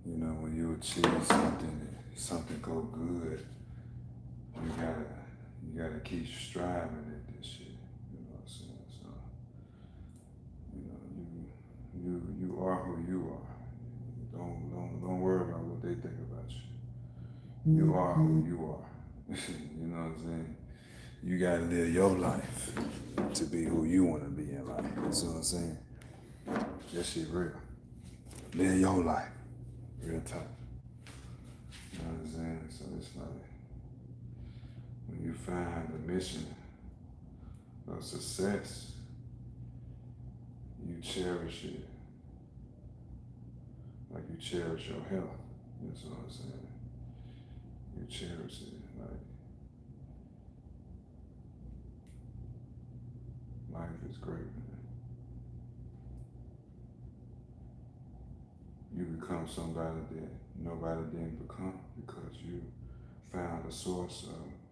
You know, when you achieve something, something go good, you gotta keep striving at this shit. You know what I'm saying? So, you know, you are who you are. Don't worry about what they think about you. You are who you are. You know what I'm saying? You gotta live your life to be who you wanna be in life. You see what I'm saying? That shit real. Live your life. Real talk. You know what I'm saying? So it's like when you find the mission of success, you cherish it like you cherish your health. You know what I'm saying? You cherish it like life is great, man. You become somebody that nobody didn't become because you found a source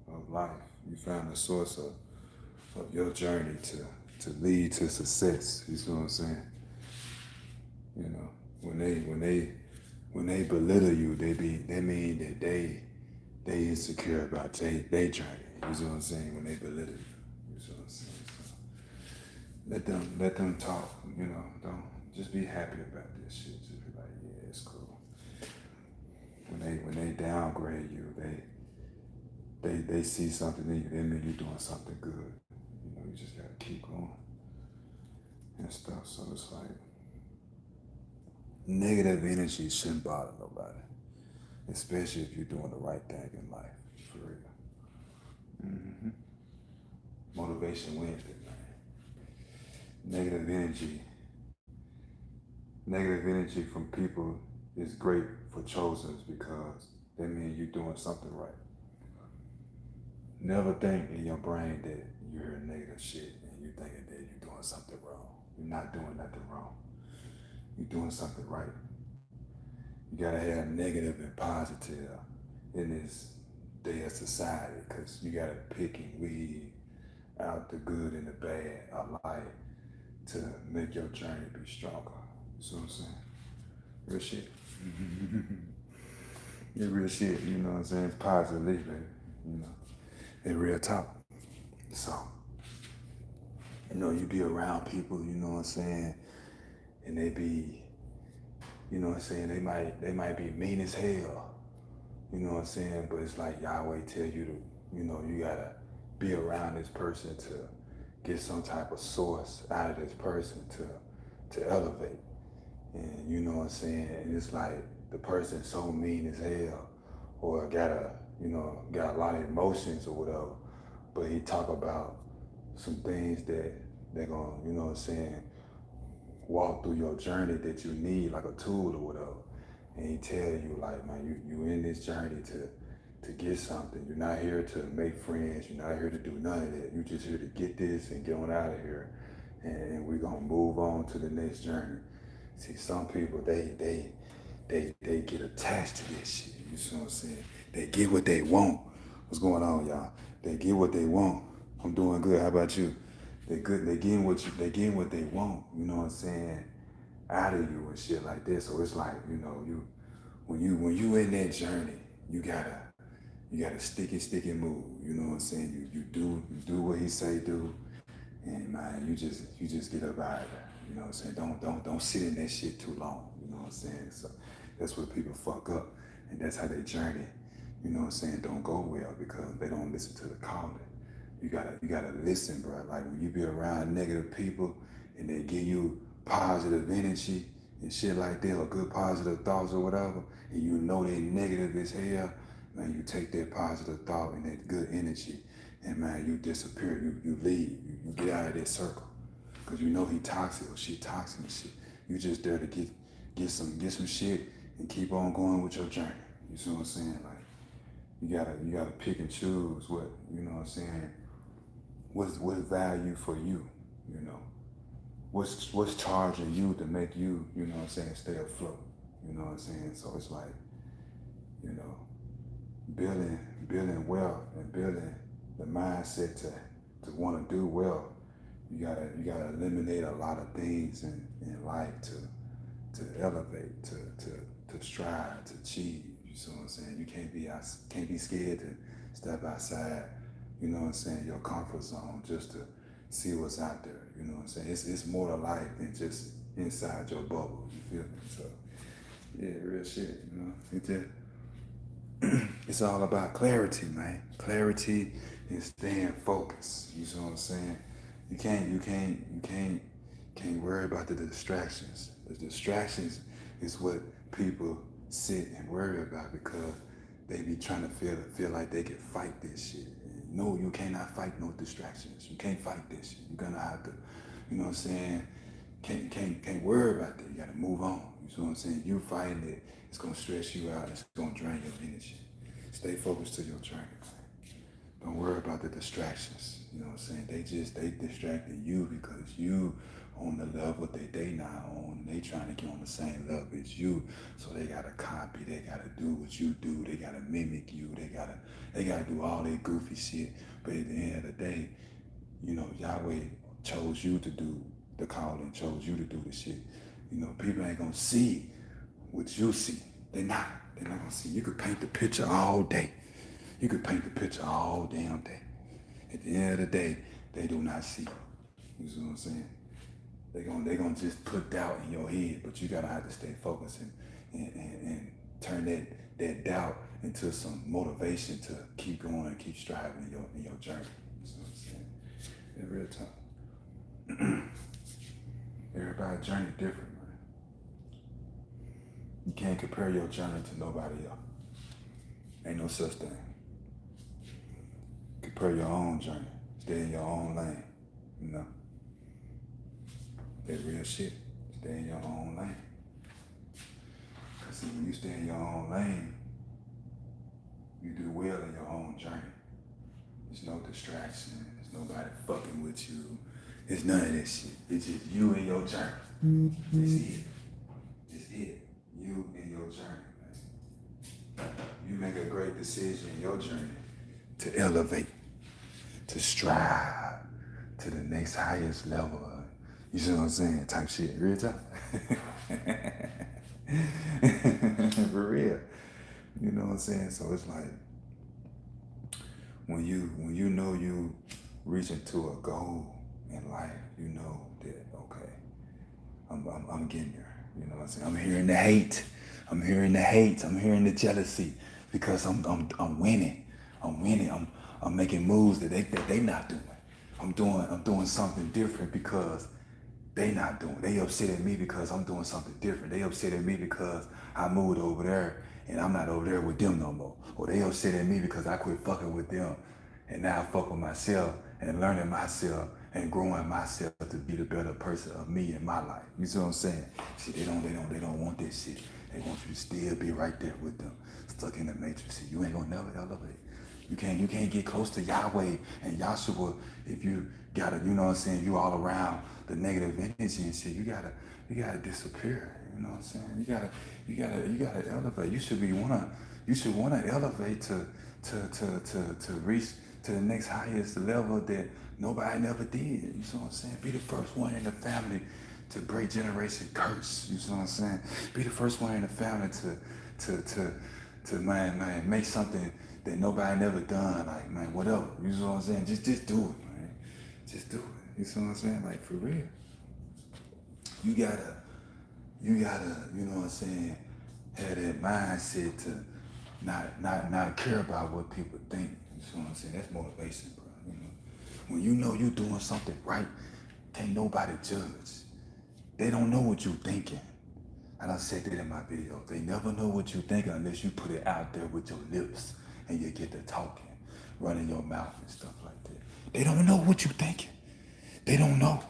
of life. You found a source of your journey to lead to success. You see what I'm saying? You know, when they belittle you, they mean that they insecure about they journey. You see what I'm saying? When they belittle you. You see what I'm saying? So let them talk, you know, don't just be happy about this shit. Just be like, yeah, it's cool. When they downgrade you, they see something in you, they mean you're doing something good. You know, you just gotta keep going and stuff. So it's like negative energy shouldn't bother nobody, especially if you're doing the right thing in life, for real. Motivation Wednesday, man. Negative energy, negative energy from people is great for chosens because that means you're doing something right. Never think in your brain that you hear negative shit and you thinking that you're doing something wrong. You're not doing nothing wrong. You're doing something right. You gotta have negative and positive in this day of society because you gotta pick and weed out the good and the bad alike to make your journey be stronger. You see what I'm saying? Real shit. Yeah, real shit, you know what I'm saying? It's positively, baby. You know, it's real talk. So, you know, you be around people, you know what I'm saying, and they be, you know what I'm saying, they might be mean as hell, you know what I'm saying, but it's like Yahweh tell you to, you know, you gotta be around this person to get some type of source out of this person to elevate. And you know what I'm saying? And it's like the person so mean as hell or got a lot of emotions or whatever, but he talk about some things that they're gonna, you know what I'm saying, walk through your journey that you need, like a tool or whatever. And he tell you like, man, you in this journey to get something. You're not here to make friends. You're not here to do none of that. You're just here to get this and get on out of here. And we're gonna move on to the next journey. See, some people they get attached to this shit. You see what I'm saying? They get what they want. What's going on, y'all? They get what they want. I'm doing good. How about you? They good. They getting what they want. You know what I'm saying? Out of you and shit like this. So it's like, you know, when you in that journey, you gotta sticky move. You know what I'm saying? You do what he say do, and man, you just get up out of there. You know what I'm saying? Don't sit in that shit too long. You know what I'm saying? So that's where people fuck up, and that's how they journey. You know what I'm saying? Don't go well because they don't listen to the calling. You gotta listen, bro. Like when you be around negative people and they give you positive energy and shit like that, or good positive thoughts or whatever, and you know they negative as hell, man, you take that positive thought and that good energy, and man, you disappear. You leave. You get out of that circle, cause you know he toxic or she toxic and shit. You just there to get some shit and keep on going with your journey. You see what I'm saying? Like you gotta pick and choose what you know what I'm saying. What's value for you? You know what's charging you to make you know what I'm saying, stay afloat. You know what I'm saying? So it's like, you know, building wealth and building the mindset to want to do well. You gotta eliminate a lot of things in life to elevate, to strive, to achieve. You see what I'm saying? You can't be scared to step outside, you know what I'm saying, your comfort zone just to see what's out there. You know what I'm saying? It's more to life than just inside your bubble. You feel me? So yeah, real shit, you know. It's all about clarity, man. Clarity and staying focused. You see what I'm saying? You can't worry about the distractions. The distractions is what people sit and worry about because they be trying to feel like they can fight this shit. No, you cannot fight no distractions. You can't fight this shit. You're gonna have to, you know what I'm saying? Can't worry about that. You gotta move on. You see what I'm saying? You fighting it, it's gonna stress you out. It's gonna drain your energy. Stay focused to your journey. Don't worry about the distractions. You know what I'm saying? They distracted you because you on the level that they not on. They trying to get on the same level as you. So they gotta copy, they gotta do what you do, they gotta mimic you, they gotta do all that goofy shit. But at the end of the day, you know, Yahweh chose you to do the calling, chose you to do the shit. You know, people ain't gonna see what you see. They're not gonna see. You could paint the picture all day. You could paint the picture all damn day. At the end of the day, they do not see. You see what I'm saying? They gonna just put doubt in your head, but you gotta have to stay focused and turn that doubt into some motivation to keep going and keep striving in your journey. You see what I'm saying? In real time. Everybody's journey different, man. You can't compare your journey to nobody else. Ain't no such thing. Compare your own journey. Stay in your own lane. You know? That real shit. Stay in your own lane. Because see, when you stay in your own lane, you do well in your own journey. There's no distraction. There's nobody fucking with you. It's none of that shit. It's just you and your journey. It's it. It's it. You and your journey, man. You make a great decision in your journey to elevate, to strive to the next highest level. You see what I'm saying? Type shit. Real time. For real. You know what I'm saying? So it's like when you know you reaching to a goal in life, you know that okay, I'm getting there. You know what I'm saying? I'm hearing the hate. I'm hearing the hate. I'm hearing the jealousy because I'm winning. I'm winning. I'm making moves that they not doing. I'm doing something different because they not doing. They upset at me because I'm doing something different. They upset at me because I moved over there and I'm not over there with them no more. Or they upset at me because I quit fucking with them and now I fuck with myself and learning myself and growing myself to be the better person of me in my life. You see what I'm saying? See, they don't want this shit. They want you to still be right there with them, stuck in the matrix. See, you ain't gonna never elevate. You can't get close to Yahweh and Yahshua if you gotta, you know what I'm saying, you all around the negative energy and shit. You gotta disappear. You know what I'm saying? You gotta elevate. You should wanna elevate to reach to the next highest level that nobody never did. You see what I'm saying? Be the first one in the family to break generation curse. You see what I'm saying? Be the first one in the family to man make something that nobody never done. Like man, whatever. You see what I'm saying? Just do it, man. Just do it. You see what I'm saying? Like for real. You gotta, you know what I'm saying, have that mindset to not care about what people think. You see what I'm saying? That's motivation, bro. You know? When you know you're doing something right, can't nobody judge. They don't know what you're thinking. And I said that in my video. They never know what you're thinking unless you put it out there with your lips and you get to talking, running your mouth and stuff like that. They don't know what you're thinking. They don't know.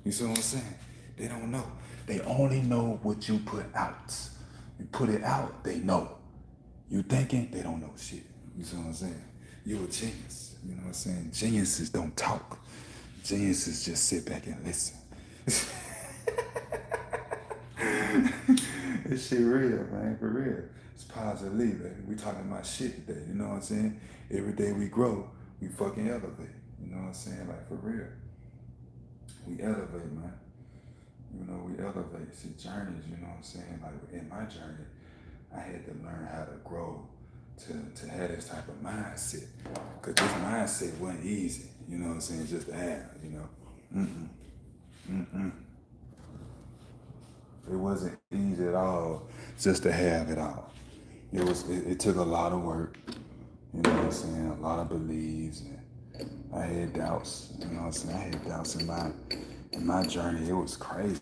You see what I'm saying? They don't know. They only know what you put out. You put it out, they know. You thinking, they don't know shit. You see what I'm saying? You a genius. You know what I'm saying? Geniuses don't talk. Geniuses just sit back and listen. This shit real, man, for real. It's positively, baby. We talking about shit today, you know what I'm saying? Every day we grow, we fucking elevate. You know what I'm saying? Like, for real. We elevate, man. You know, we elevate. See, journeys, you know what I'm saying? Like, in my journey, I had to learn how to grow to have this type of mindset. Cause this mindset wasn't easy, you know what I'm saying, just to have, you know. It wasn't easy at all just to have it all. It took a lot of work, you know what I'm saying, a lot of beliefs, and I had doubts, you know what I'm saying? I had doubts in my journey. It was crazy.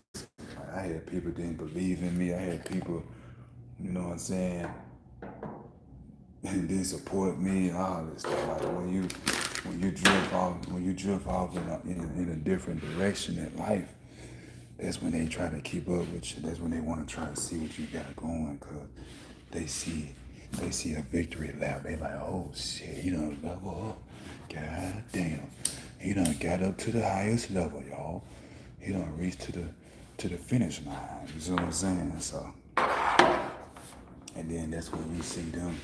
I had people didn't believe in me. I had people, you know what I'm saying, and didn't support me, all this stuff. Like when you drift off in a different direction in life, that's when they try to keep up with you. That's when they want to try to see what you got going, cause they see a victory lap. They like, oh shit, he done level up. God damn, he done got up to the highest level, y'all. He done reached to the finish line. You see what I'm saying? So, and then that's when you see them,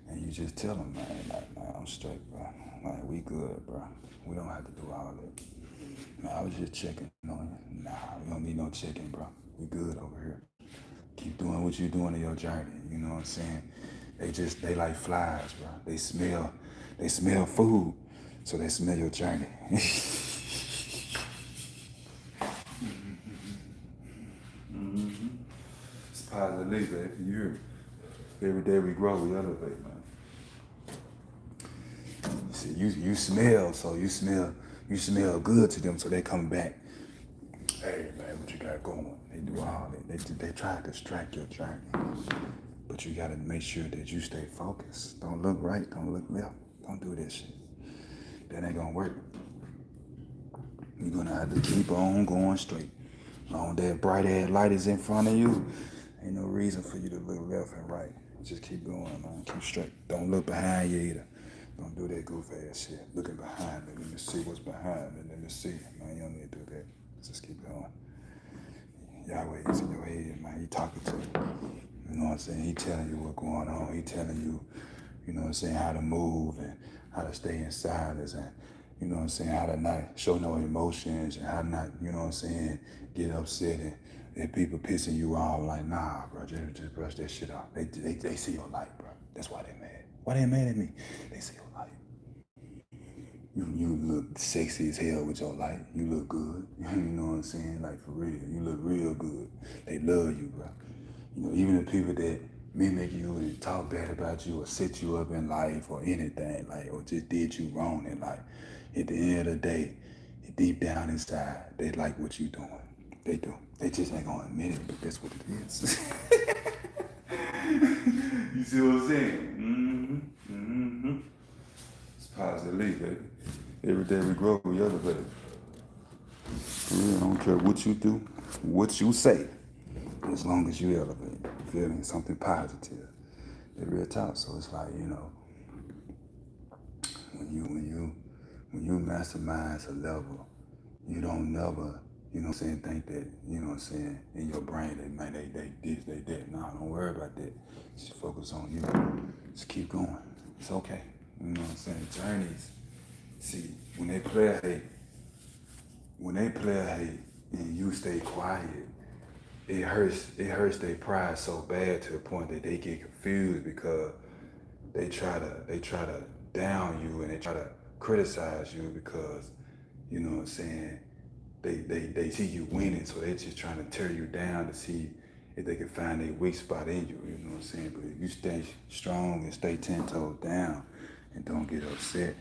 and you just tell them, man, I'm straight, bro. Like, we good, bro. We don't have to do all that. Man, I was just checking on you. Nah, we don't need no checking, bro. We good over here. Keep doing what you're doing in your journey. You know what I'm saying? They like flies, bro. They smell food, so they smell your journey. It's positive, baby. You hear me? Every day we grow, we elevate, man. See, you smell, so you smell good to them, so they come back. Hey man, what you got going? They do all that. They try to distract your journey, but you gotta make sure that you stay focused. Don't look right, don't look left. Don't do that shit. That ain't gonna work. You're gonna have to keep on going straight. As long as that bright ass light is in front of you, ain't no reason for you to look left and right. Just keep going, man. Keep straight. Don't look behind you either. Don't do that goof ass shit. Looking behind me. Let me see what's behind me. Let me see. Man, you don't need to do that. Just keep going. Yahweh is in your head, man. He talking to you. You know what I'm saying? He telling you what's going on. He telling you, you know what I'm saying, how to move and how to stay in silence and, you know what I'm saying, how to not show no emotions and how to not, you know what I'm saying, get upset and if people pissing you off, like, nah, bro, just brush that shit off. They see your light, bro. That's why they mad. Why they mad at me? They see your light. You look sexy as hell with your light. You look good. You know what I'm saying? Like, for real. You look real good. They love you, bro. You know, even the people that mimic you and talk bad about you or set you up in life or anything, like, or just did you wrong in life, at the end of the day, deep down inside, they like what you doing. They do. They just ain't gonna admit it, but that's what it is. You see what I'm saying? It's positive, baby. Every day we grow, we elevate. For real, I don't care what you do, what you say, as long as you elevate. You feel me? Something positive. They real talk. So it's like, you know, when you mastermind a level, you don't never, you know what I'm saying, think that, you know what I'm saying, in your brain that, man, they this, they that. Nah, don't worry about that. Just focus on you. Just keep going. It's okay. You know what I'm saying? Journeys. See, when they play hate and you stay quiet, it hurts their pride so bad to the point that they get confused because they try to down you and they try to criticize you because, you know what I'm saying, they see you winning, so they're just trying to tear you down to see if they can find a weak spot in you, you know what I'm saying? But if you stay strong and stay 10 toes down and don't get upset,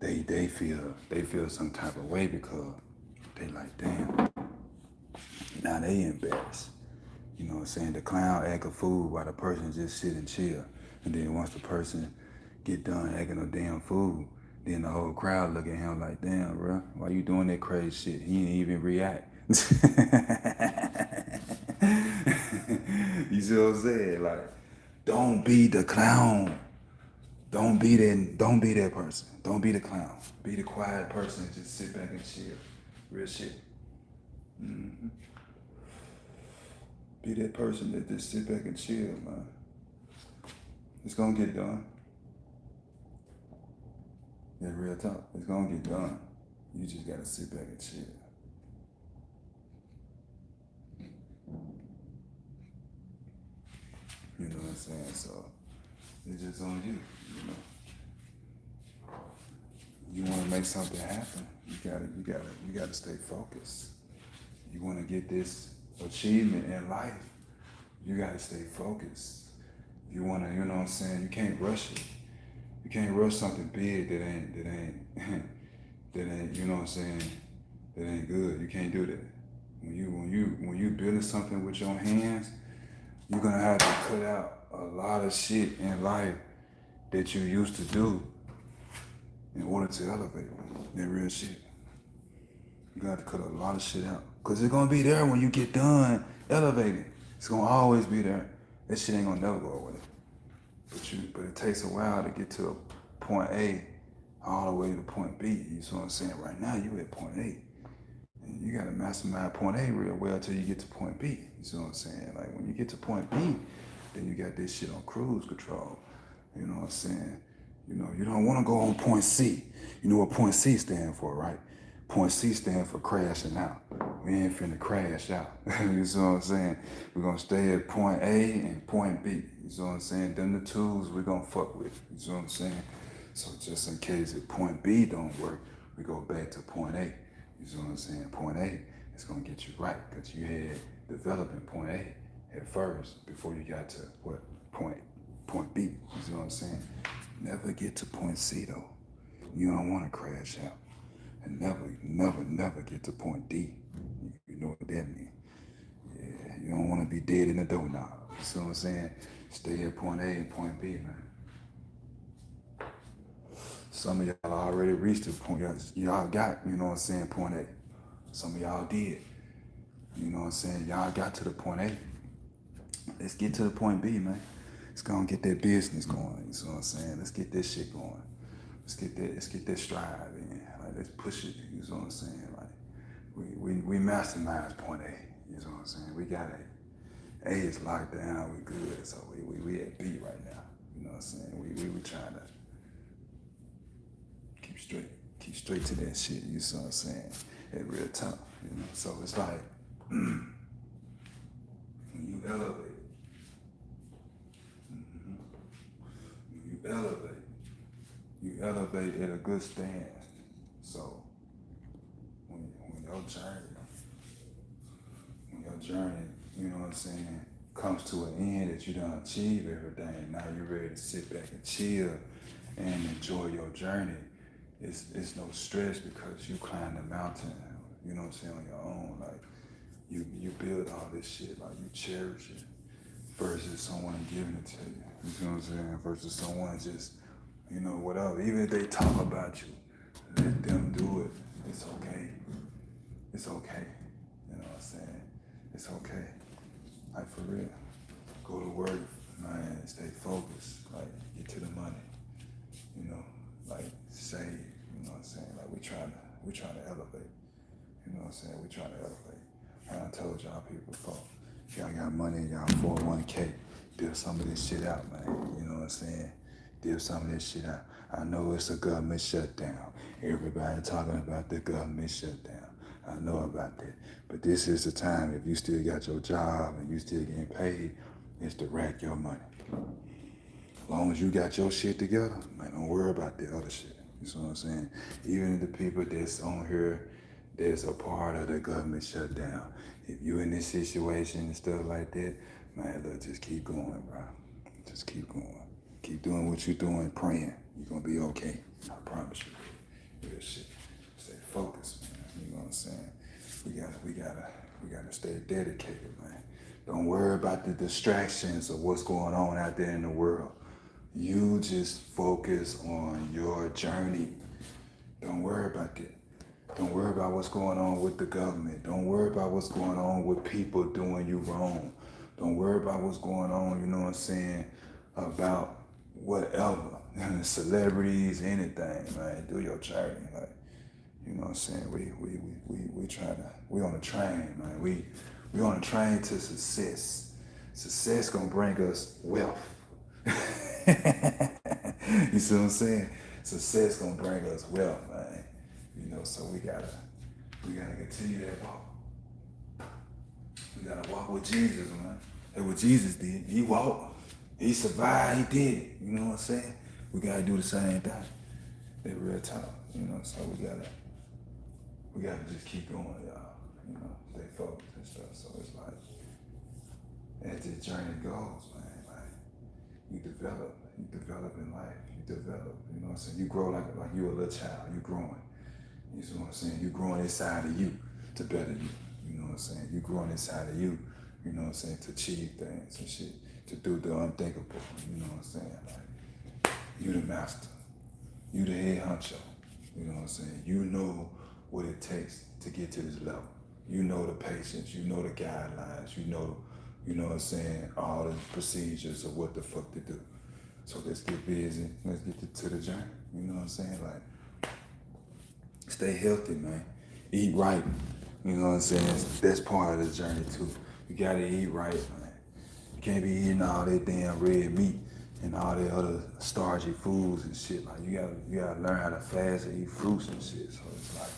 they feel some type of way because they like, damn, now they embarrassed. You know what I'm saying? The clown act a fool while the person just sit and chill. And then once the person get done acting a damn fool, then the whole crowd look at him like, damn, bro, why you doing that crazy shit? He didn't even react. You see what I'm saying? Like, don't be the clown. Don't be that person. Don't be the clown. Be the quiet person and just sit back and chill. Real shit. Be that person that just sit back and chill, man. It's gonna get done. Yeah, real talk. It's gonna get done. You just gotta sit back and chill. You know what I'm saying? So it's just on you, you know. You want to make something happen, you gotta stay focused. You want to get this achievement in life, you gotta stay focused. You want to, you know what I'm saying? You can't rush it. You can't rush something big that ain't, you know what I'm saying? That ain't good. You can't do that. When you building something with your hands, you're gonna have to cut out a lot of shit in life that you used to do in order to elevate. That real shit. You gotta cut a lot of shit out. Cause it's gonna be there when you get done elevating. It's gonna always be there. That shit ain't gonna never go away. But it takes a while to get to point A all the way to point B. You see what I'm saying? Right now you at point A. And you gotta maximize point A real well till you get to point B. You see what I'm saying? Like when you get to point B, then you got this shit on cruise control. You know what I'm saying? You know, you don't wanna go on point C. You know what point C stand for, right? Point C stand for crashing out. We ain't finna crash out. You see what I'm saying? We're gonna stay at point A and point B. You see what I'm saying? Them the tools we're gonna fuck with. You see what I'm saying? So just in case if point B don't work, we go back to point A. You see what I'm saying? Point A is gonna get you right because you had developing point A at first before you got to what? Point B. You see what I'm saying? Never get to point C though. You don't wanna crash out. And never get to point D. You know what that means. Yeah, you don't want to be dead in the doorknob. You see what I'm saying? Stay at point A and point B, man. Some of y'all already reached the point. Y'all got, you know what I'm saying, point A. Some of y'all did. You know what I'm saying? Y'all got to the point A. Let's get to the point B, man. Let's go and get that business going. You see what I'm saying? Let's get this shit going. Let's get that strive in. Like let's push it. You know what I'm saying? Like we maximize point A. You know what I'm saying? We got A. A is locked down. We good. So we at B right now. You know what I'm saying? We trying to keep straight to that shit. You know what I'm saying? At real tough. You know. So it's like when you elevate, you elevate at a good stand. So when your journey, you know what I'm saying, comes to an end that you done achieve everything, now you're ready to sit back and chill and enjoy your journey. It's no stress because you climbed the mountain, you know what I'm saying, on your own. Like you build all this shit, like you cherish it versus someone giving it to you. You know what I'm saying? Versus someone just, you know, whatever. Even if they talk about you, let them do it. It's okay. It's okay. You know what I'm saying? It's okay. Like for real. Go to work, man. Stay focused. Like get to the money. You know, like save. You know what I'm saying? Like we trying to elevate. You know what I'm saying? We trying to elevate. And I told y'all people before. If y'all got money in y'all 401k, dip some of this shit out, man. You know what I'm saying? Dip some of this shit out. I know it's a government shutdown. Everybody talking about the government shutdown. I know about that. But this is the time, if you still got your job and you still getting paid, is to rack your money. As long as you got your shit together, man, don't worry about the other shit. You know what I'm saying? Even the people that's on here that's a part of the government shutdown, if you in this situation and stuff like that, man, look, just keep going, bro. Just keep going. Keep doing what you're doing, praying. You're gonna be okay. I promise you. Real shit. Stay focused, man. You know what I'm saying? We gotta stay dedicated, man. Don't worry about the distractions of what's going on out there in the world. You just focus on your journey. Don't worry about that. Don't worry about what's going on with the government. Don't worry about what's going on with people doing you wrong. Don't worry about what's going on, you know what I'm saying, about whatever. Celebrities, anything, man. Do your journey. Like, you know what I'm saying? We on a train, man. We on a train to success. Success gonna bring us wealth. You see what I'm saying? Success gonna bring us wealth, man. You know, so we gotta continue that walk. We gotta walk with Jesus, man. That's what Jesus did. He walked. He survived, he did it. You know what I'm saying? We gotta do the same thing. They real talk, you know, so we gotta just keep going, y'all. You know, stay focused and stuff. So it's like, as this journey goes, man, like you develop in life, you develop, you know what I'm saying? You grow like you a little child, you growing. You see what I'm saying? You growing inside of you to better you. You know what I'm saying? You growing inside of you, you know what I'm saying, to achieve things and shit, to do the unthinkable, you know what I'm saying? Like, you the master, you the head honcho, you know what I'm saying? You know what it takes to get to this level. You know the patience, you know the guidelines, you know what I'm saying, all the procedures of what the fuck to do. So let's get busy, let's get to the journey, you know what I'm saying? Like, stay healthy, man. Eat right. You know what I'm saying? That's part of the journey too. You gotta eat right, man. You can't be eating all that damn red meat and all that other starchy foods and shit. Like you gotta learn how to fast and eat fruits and shit. So it's like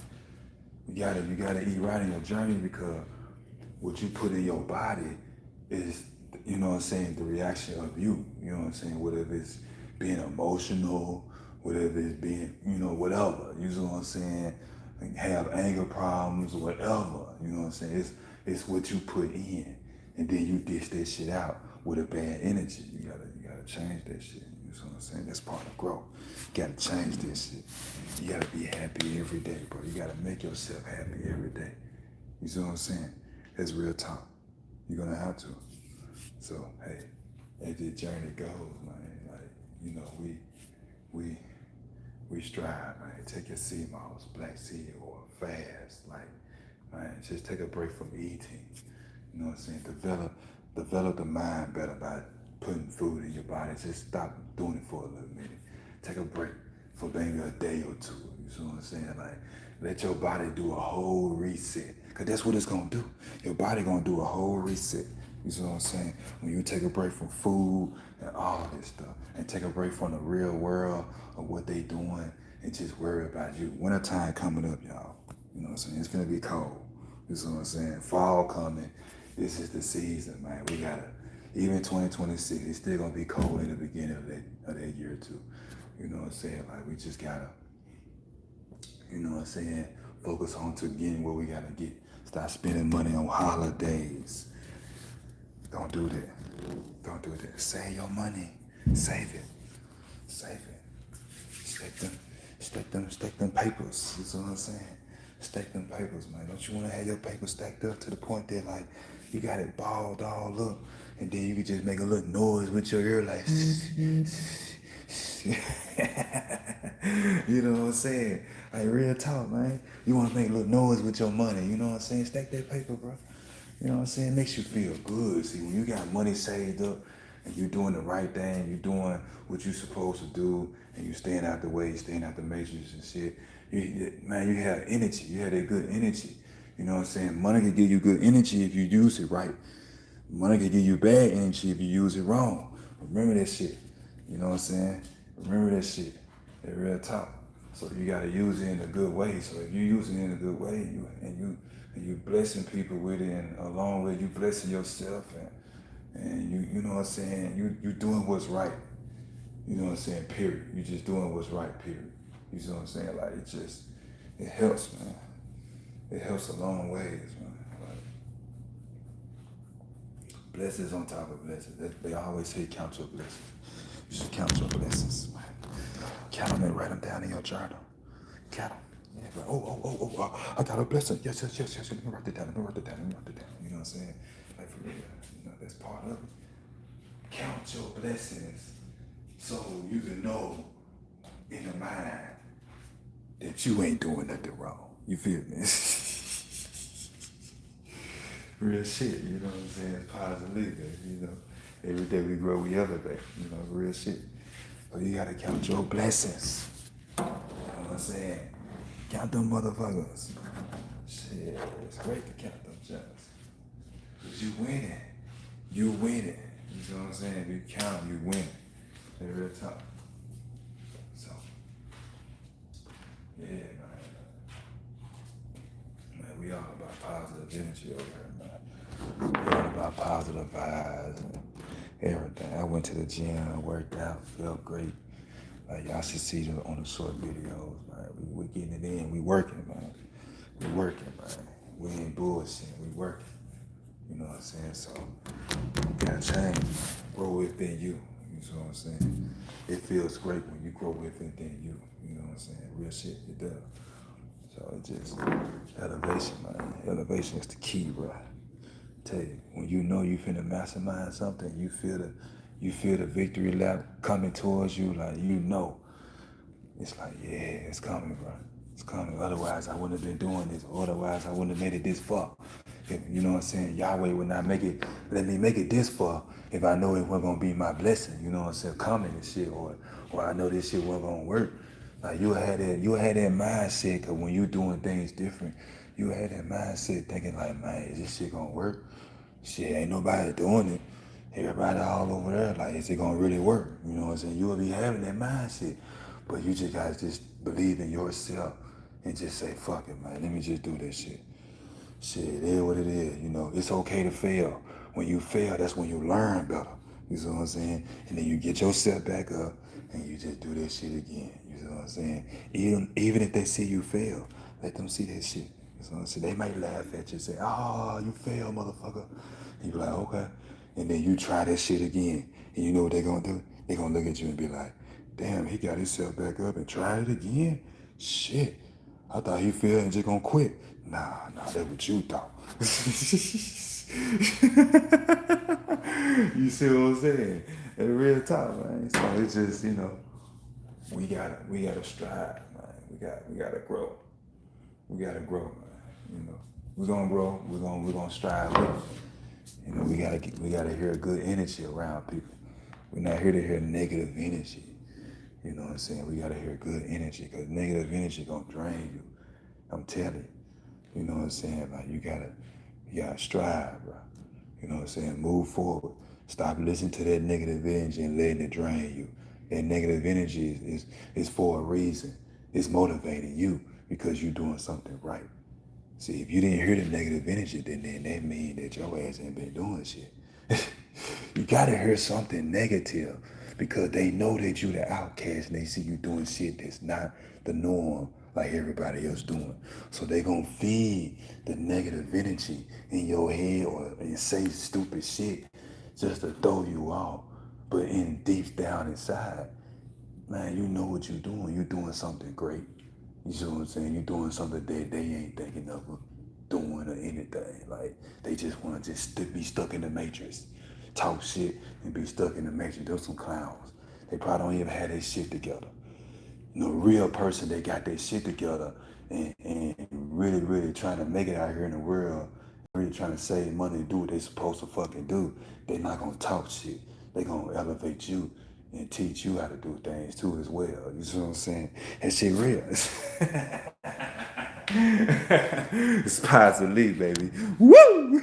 you gotta eat right in your journey because what you put in your body is, you know what I'm saying, the reaction of you. You know what I'm saying? Whatever it's being emotional, whatever it's being, you know, whatever. You know what I'm saying? Have anger problems or whatever. You know what I'm saying? It's what you put in. And then you dish that shit out with a bad energy. You gotta change that shit. You know what I'm saying? That's part of growth. You gotta change this shit. You gotta be happy every day, bro. You gotta make yourself happy every day. You see what I'm saying? That's real talk. You're gonna have to. So hey, as this journey goes, man, like, you know, we strive, man. Take your sea moss, black seed, or fast. Like, man, just take a break from eating. You know what I'm saying? Develop the mind better by putting food in your body. Just stop doing it for a little minute. Take a break for maybe a day or two. You see what I'm saying? Like, let your body do a whole reset. Cause that's what it's gonna do. Your body gonna do a whole reset. You see what I'm saying? When you take a break from food and all this stuff, and take a break from the real world of what they doing, and just worry about you. Wintertime coming up, y'all. You know what I'm saying? It's gonna be cold. You see what I'm saying? Fall coming. This is the season, man. We gotta, even 2026, it's still gonna be cold in the beginning of that year too. You know what I'm saying? Like, we just gotta, you know what I'm saying, focus on to getting what we gotta get. Stop spending money on holidays. Don't do that. Don't do that. Save your money. Save it. Save it. Stack them papers. You know what I'm saying? Stack them papers, man. Don't you wanna have your papers stacked up to the point that, like, you got it balled all up, and then you can just make a little noise with your ear, like, you know what I'm saying? Like, real talk, man. You want to make a little noise with your money. You know what I'm saying? Stack that paper, bro. You know what I'm saying? It makes you feel good. See, when you got money saved up and you doing the right thing, you doing what you supposed to do, and you staying out the way, staying out the matrix and shit, man, you have energy. You have that good energy. You know what I'm saying? Money can give you good energy if you use it right. Money can give you bad energy if you use it wrong. Remember that shit. You know what I'm saying? Remember that shit. That real talk. So you gotta use it in a good way. So if you use it in a good way, you blessing people with it, and along with you blessing yourself, and you know what I'm saying, you doing what's right. You know what I'm saying? Period. You just doing what's right. Period. You know what I'm saying? Like, it helps, man. It helps a long ways, man. Like, blessings on top of blessings. They always say count your blessings. You should count your blessings, man. Count them and write them down in your journal. Count them. Yeah, but, I got a blessing. Yes. Let me write it down. You know what I'm saying? Like, for real. You know, that's part of it. Count your blessings so you can know in your mind that you ain't doing nothing wrong. You feel me? Real shit, you know what I'm saying? Positively, you know. Every day we grow, we elevate, you know, real shit. But you gotta count your blessings. You know what I'm saying? Count them motherfuckers. Shit, it's great to count them jobs. Cause you winning. You winning. You know what I'm saying? If you count, you win. They're real tough. So, yeah, man, we all about positive energy over here, man. We all about positive vibes and everything. I went to the gym, worked out, felt great. Like y'all should see on the short videos, man. We getting it in. We working, man. We working, man. We ain't bullshit. We working. You know what I'm saying? So you gotta change, grow within you. You know what I'm saying? It feels great when you grow within you. You know what I'm saying? Real shit, it does. So it just elevation, man. Elevation is the key, bro. Tell you, when you know you finna mastermind something, you feel the victory lap coming towards you, like you know. It's like, yeah, it's coming, bro. It's coming. Otherwise, I wouldn't have been doing this. Otherwise, I wouldn't have made it this far. If, you know what I'm saying? Yahweh would not let me make it this far if I know it wasn't gonna be my blessing. You know what I'm saying? Coming and shit, or I know this shit wasn't gonna work. Like you had that mindset, cause when you doing things different, you had that mindset thinking like, man, is this shit gonna work? Shit, ain't nobody doing it. Everybody all over there, like, is it gonna really work? You know what I'm saying? You will be having that mindset. But you just gotta just believe in yourself and just say, fuck it, man. Let me just do this shit. Shit, it is what it is. You know, it's okay to fail. When you fail, that's when you learn better. You know what I'm saying? And then you get yourself back up and you just do this shit again. You know what I'm saying? Even if they see you fail, let them see that shit. You know what I'm saying? They might laugh at you and say, oh, you failed, motherfucker. And you be like, okay. And then you try that shit again. And you know what they're gonna do? They're gonna look at you and be like, damn, he got himself back up and tried it again? Shit. I thought he failed and just gonna quit. Nah, that's what you thought. You see what I'm saying? At real talk, man. So it's just, you know, we gotta strive, man. We gotta grow. We gotta grow, man. You know, we're gonna grow. We're gonna strive with it. You know, we gotta hear good energy around people. We're not here to hear negative energy. You know what I'm saying? We gotta hear good energy, because negative energy gonna drain you. I'm telling you. You know what I'm saying? Like you gotta strive, bro. You know what I'm saying? Move forward. Stop listening to that negative energy and letting it drain you. That negative energy is for a reason. It's motivating you because you're doing something right. See, if you didn't hear the negative energy, then that means that your ass ain't been doing shit. You gotta hear something negative because they know that you the outcast and they see you doing shit that's not the norm like everybody else doing. So they gonna feed the negative energy in your head and say stupid shit just to throw you off. But in deep down inside, man, you know what you're doing. You're doing something great. You see what I'm saying? You're doing something that they ain't thinking of doing or anything. Like, they just want to just be stuck in the matrix. Talk shit and be stuck in the matrix. Those some clowns. They probably don't even have their shit together. You know, real person, they got their shit together and really, really trying to make it out here in the world, really trying to save money and do what they supposed to fucking do. They not gonna talk shit. They gonna elevate you and teach you how to do things too as well. You see what I'm saying? That shit real. It's positive, baby. Woo!